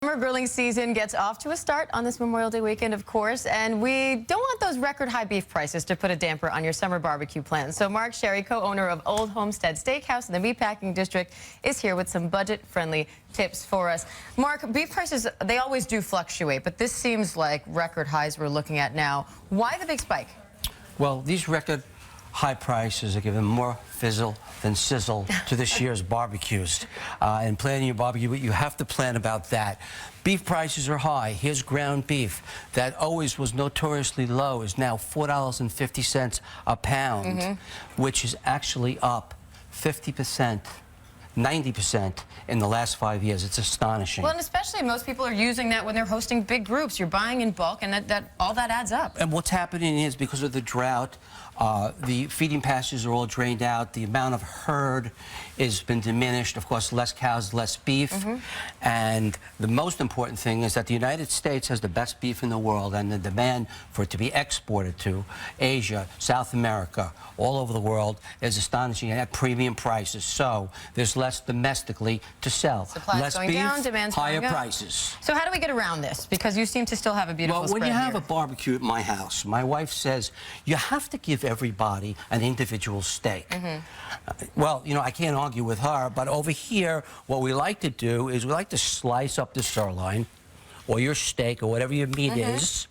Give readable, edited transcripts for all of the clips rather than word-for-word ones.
Summer grilling season gets off to a start on this Memorial Day weekend, of course, and we don't want those record high beef prices to put a damper on your summer barbecue plans. So Marc Sherry, co-owner of Old Homestead Steakhouse in the Meatpacking District, is here with some budget-friendly tips for us. Marc, beef prices, they always do fluctuate, but this seems like record highs we're looking at now. Why the big spike? Well, these record high prices are giving more fizzle than sizzle to this year's barbecues. And planning your barbecue, you have to plan about that. Beef prices are high. Here's ground beef that always was notoriously low, is now $4.50 a pound, which is actually up 50%. 90% in the last 5 years. It's astonishing. Well, and especially most people are using that when they're hosting big groups. You're buying in bulk, and all that adds up. And what's happening is, because of the drought, the feeding pastures are all drained out. The amount of herd has been diminished. Of course, less cows, less beef. And the most important thing is that the United States has the best beef in the world, and the demand for it to be exported to Asia, South America, all over the world is astonishing at premium prices. So there's less domestically to sell. Supply's less going beef, down, demand's higher going up. prices. So how do we get around this? Because you seem to still have a beautiful spread Well, when you have here. a barbecue at my house, my wife says you have to give everybody an individual steak. Well, you know, I can't argue with her, but over here, what we like to do is we like to slice up the sirloin or your steak or whatever your meat is,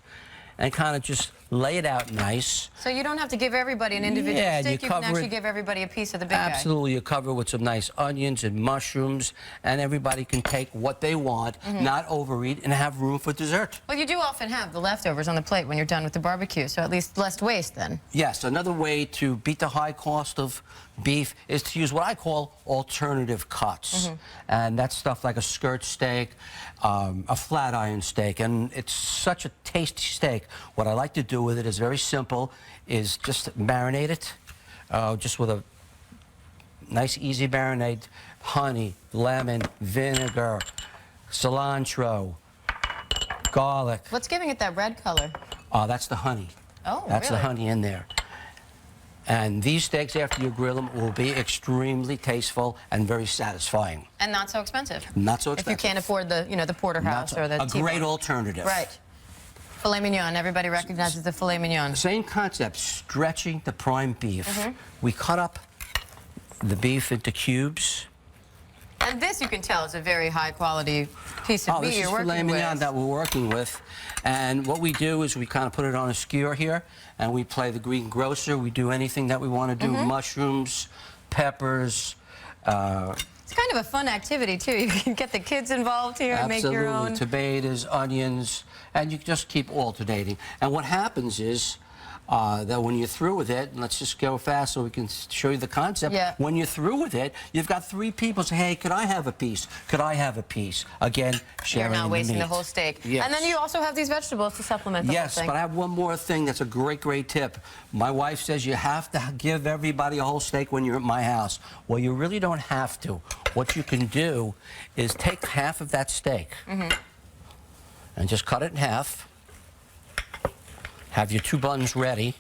and kind of just lay it out nice. So you don't have to give everybody an individual steak, you can actually give everybody a piece of the big guy. Absolutely, you cover it with some nice onions and mushrooms, and everybody can take what they want, not overeat, and have room for dessert. Well, you do often have the leftovers on the plate when you're done with the barbecue, so at least less waste then. Yes, another way to beat the high cost of beef is to use what I call alternative cuts. And that's stuff like a skirt steak, a flat iron steak, and it's such a tasty steak. What I like to do with it is very simple, is just marinate it, just with a nice easy marinade, honey, lemon, vinegar, cilantro, garlic. What's giving it that red color? That's the honey. Oh, That's really? the honey in there. And these steaks, after you grill them, will be extremely tasteful and very satisfying. And not so expensive. Not so expensive. If you can't afford the, the porterhouse or the A great alternative. Right. Filet mignon. Everybody recognizes the filet mignon. Same concept, stretching the prime beef. We cut up the beef into cubes. And this, you can tell, is a very high-quality piece of meat this you're is working filet mignon with. that we're working with. And what we do is we kind of put it on a skewer here, and we play the greengrocer. We do anything that we want to do, mushrooms, peppers. It's kind of a fun activity, too. You can get the kids involved here and make your own. Tomatoes, onions, and you just keep alternating. And what happens is that when you're through with it, and let's just go fast so we can show you the concept. When you're through with it, you've got 3 people say, hey, could I have a piece? Could I have a piece? Again, sharing You're not wasting the the whole steak. Yes. And then you also have these vegetables to supplement the whole thing. Yes, but I have one more thing that's a great, great tip. My wife says you have to give everybody a whole steak when you're at my house. Well, you really don't have to. What you can do is take half of that steak and just cut it in half. Have your 2 buns ready.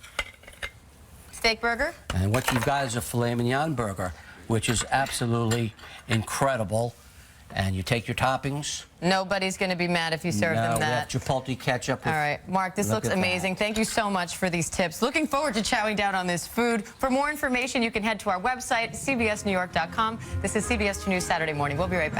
Steak burger? And what you've got is a filet mignon burger, which is absolutely incredible. And you take your toppings. Nobody's going to be mad if you serve them that. We have Chipotle ketchup. All right, Marc, this looks amazing. Thank you so much for these tips. Looking forward to chowing down on this food. For more information, you can head to our website, cbsnewyork.com. This is CBS 2 News Saturday Morning. We'll be right back.